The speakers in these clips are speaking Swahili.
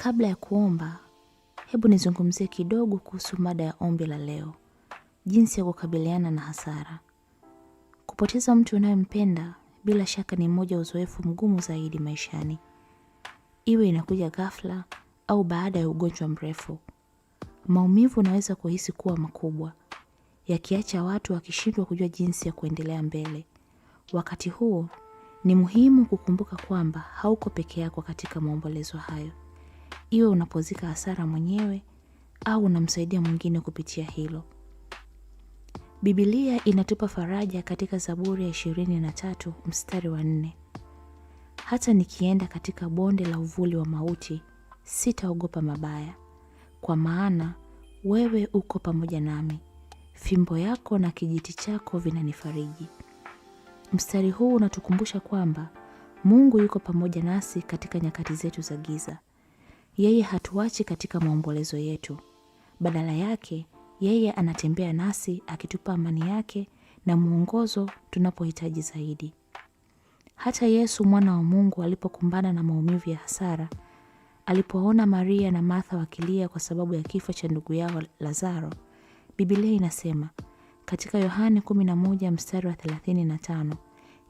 Kabla ya kuomba, hebu nizungumzie kidogo kuhusu mada ya ombi la leo. Jinsi ya kukabiliana na hasara. Kupoteza mtu unayempenda bila shaka ni mmoja uzoefu mgumu zaidi maishani. Iwe inakuja ghafla au baada ya ugonjwa mrefu. Maumivu unaweza kuhisi kuwa makubwa, yakiacha watu wakishindwa kujua jinsi ya kuendelea mbele. Wakati huo, ni muhimu kukumbuka kwamba hauko peke yako katika maombolezo hayo. Iwe unapozika hasara mwenyewe au unamsaidia mwingine kupitia hilo. Biblia inatupa faraja katika Zaburi ya 23 mstari wa 4. Hata nikienda katika bonde la uvuli wa mauti, sitaogopa mabaya, kwa maana wewe uko pamoja nami. Fimbo yako na kijiti chako vinanifariji. Mstari huu unatukumbusha kwamba Mungu yuko pamoja nasi katika nyakati zetu za giza. Yeye hatuachi katika maombolezo yetu. Badala yake, yeye anatembea nasi akitupa amani yake na mwongozo tunapohitaji zaidi. Hata Yesu mwana wa Mungu alipokumbana na maumivu ya hasara, alipoona Maria na Martha wakilia kwa sababu ya kifo cha ndugu yao Lazaro, Biblia inasema katika Yohane 11 mstari wa 35,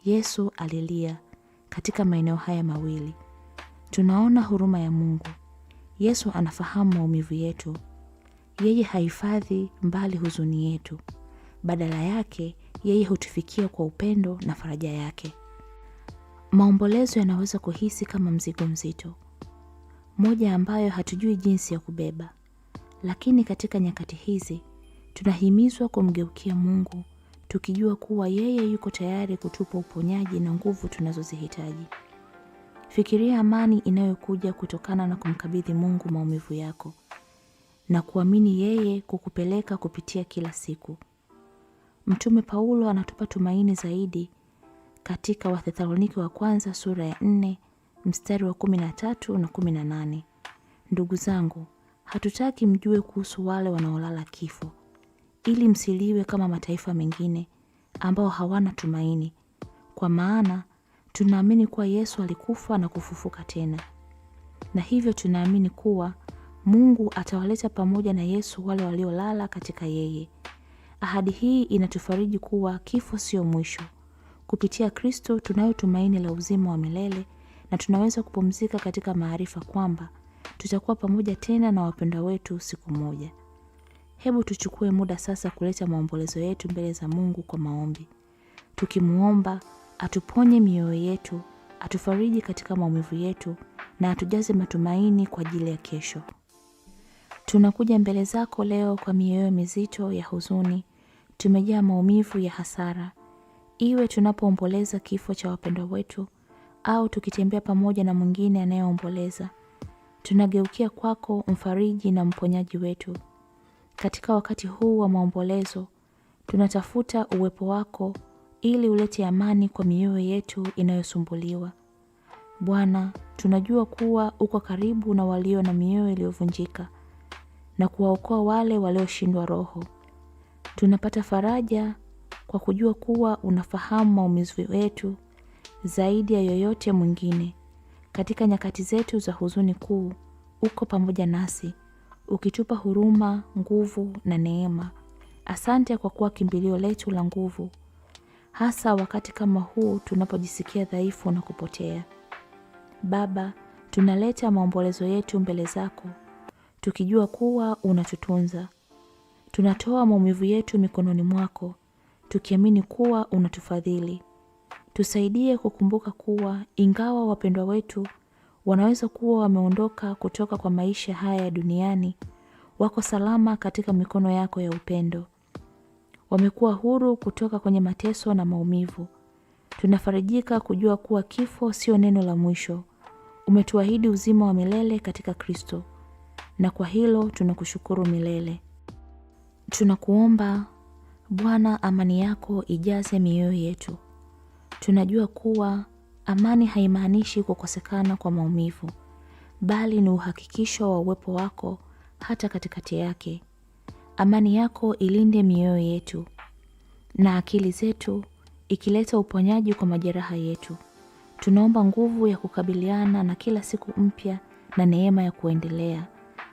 Yesu alilia katika maeneo haya mawili. Tunaona huruma ya Mungu. Yesu anafahamu maumivu yetu. Yeye hahifadhi mbali huzuni yetu. Badala yake, yeye hutufikia kwa upendo na faraja yake. Maombolezo yanaweza kuhisi kama mzigo mzito, moja ambayo hatujui jinsi ya kubeba. Lakini katika nyakati hizi, tunahimizwa kumgeukia Mungu, tukijua kuwa yeye yuko tayari kutupa uponyaji na nguvu tunazozihitaji. Fikiria amani inayokuja kutokana na kumkabidhi Mungu maumivu yako na kuamini yeye kukupeleka kupitia kila siku. Mtume Paulo anatupa tumaini zaidi katika Wathesalonike wa kwanza sura ya 4 mstari wa 13 na 18. Ndugu zangu, hatutaki mjue kuhusu wale wanaolala kifo, ili msiliwe kama mataifa mengine ambao hawana tumaini. Kwa maana tunaamini kuwa Yesu alikufa na kufufuka tena. Na hivyo tunaamini kuwa Mungu atawaleta pamoja na Yesu wale waliolala katika yeye. Ahadi hii inatufariji kuwa kifo sio mwisho. Kupitia Kristo tunayo tumaini la uzima wa milele na tunaweza kupumzika katika maarifa kwamba tutakuwa pamoja tena na wapendwa wetu siku moja. Hebu tuchukue muda sasa kuleta maombolezo yetu mbele za Mungu kwa maombi. Tukimuomba atuponye mioyo yetu, atufariji katika maumivu yetu na atujaze matumaini kwa ajili ya kesho. Tunakuja mbele zako leo kwa mioyo mizito ya huzuni, tumejaa maumivu ya hasara. Iwe tunapoomboleza kifo cha wapendwa wetu au tukitembea pamoja na mwingine anayeomboleza, tunageukia kwako mfariji na mponyaji wetu. Katika wakati huu wa maombolezo, tunatafuta uwepo wako ili ulete amani kwa mioyo yetu inayosumbuliwa. Bwana, tunajua kuwa uko karibu na walio na mioyo iliyovunjika na kuwaokoa wale walioshindwa roho. Tunapata faraja kwa kujua kuwa unafahamu maumivu yetu zaidi ya yoyote mwingine. Katika nyakati zetu za huzuni kuu, uko pamoja nasi, ukitupa huruma, nguvu na neema. Asante kwa kuwa kimbilio letu la nguvu, hasa wakati kama huu tunapojisikia dhaifu na kupotea. Baba, tunaleta maombolezo yetu mbele zako, tukijua kuwa unatutunza. Tunatoa maumivu yetu mikononi mwako, tukiamini kuwa unatufadhili. Tusaidie kukumbuka kuwa ingawa wapendwa wetu wanaweza kuwa wameondoka kutoka kwa maisha haya ya duniani, wako salama katika mikono yako ya upendo. Wamekuwa huru kutoka kwenye mateso na maumivu. Tunafarijika kujua kuwa kifo sio neno la mwisho. Umetuahidi uzima wa milele katika Kristo, na kwa hilo tunakushukuru milele. Tunakuomba Bwana, amani yako ijaze mioyo yetu. Tunajua kuwa amani haimaanishi kukosekana kwa maumivu, bali ni uhakikisho wa uwepo wako hata katikati yake. Amani yako ilinde mioyo yetu na akili zetu, ikileta uponyaji kwa majeraha yetu. Tunaomba nguvu ya kukabiliana na kila siku mpya na neema ya kuendelea,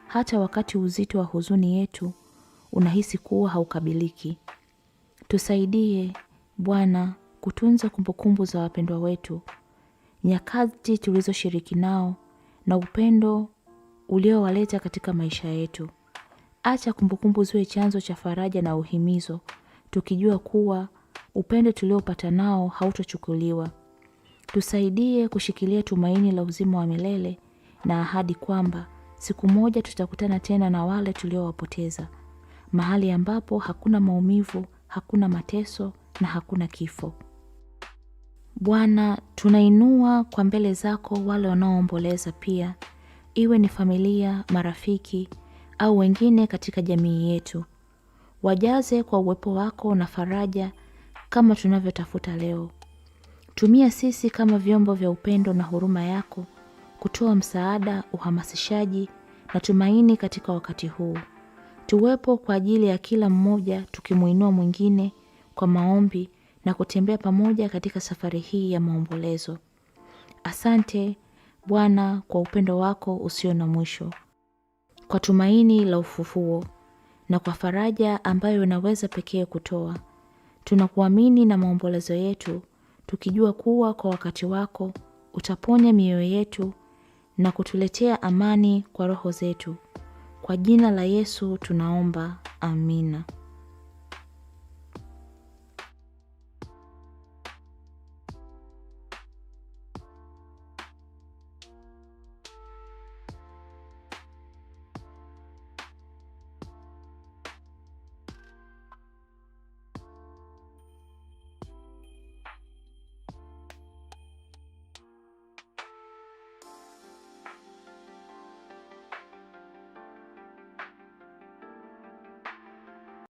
hata wakati uzito wa huzuni yetu unahisi kuwa haukabiliki. Tusaidie Bwana kutunza kumbukumbu za wapendwa wetu, nyakati tulizoshiriki nao na upendo uliowaleta katika maisha yetu. Acha kumbukumbu ziwe chanzo cha faraja na uhimizo, tukijua kuwa upendo tuliopata nao hautochukuliwa. Tusaidie kushikilia tumaini la uzima wa milele na ahadi kwamba siku moja tutakutana tena na wale tuliowapoteza, mahali ambapo hakuna maumivu, hakuna mateso na hakuna kifo. Bwana, tunainua kwa mbele zako wale wanaoomboleza pia, iwe ni familia, marafiki au wengine katika jamii yetu. Wajaze kwa uwepo wako na faraja kama tunavyotafuta leo. Tumia sisi kama vyombo vya upendo na huruma yako kutoa msaada, uhamasishaji na tumaini katika wakati huu. Tuwepo kwa ajili ya kila mmoja, tukimuinua mwingine kwa maombi na kutembea pamoja katika safari hii ya maombolezo. Asante Bwana kwa upendo wako usio na mwisho, kwa tumaini la ufufuo na kwa faraja ambayo unaweza pekee kutoa. Tunakuamini na maombolezo yetu, tukijua kuwa kwa wakati wako utaponya mioyo yetu na kutuletea amani kwa roho zetu. Kwa jina la Yesu tunaomba, amina.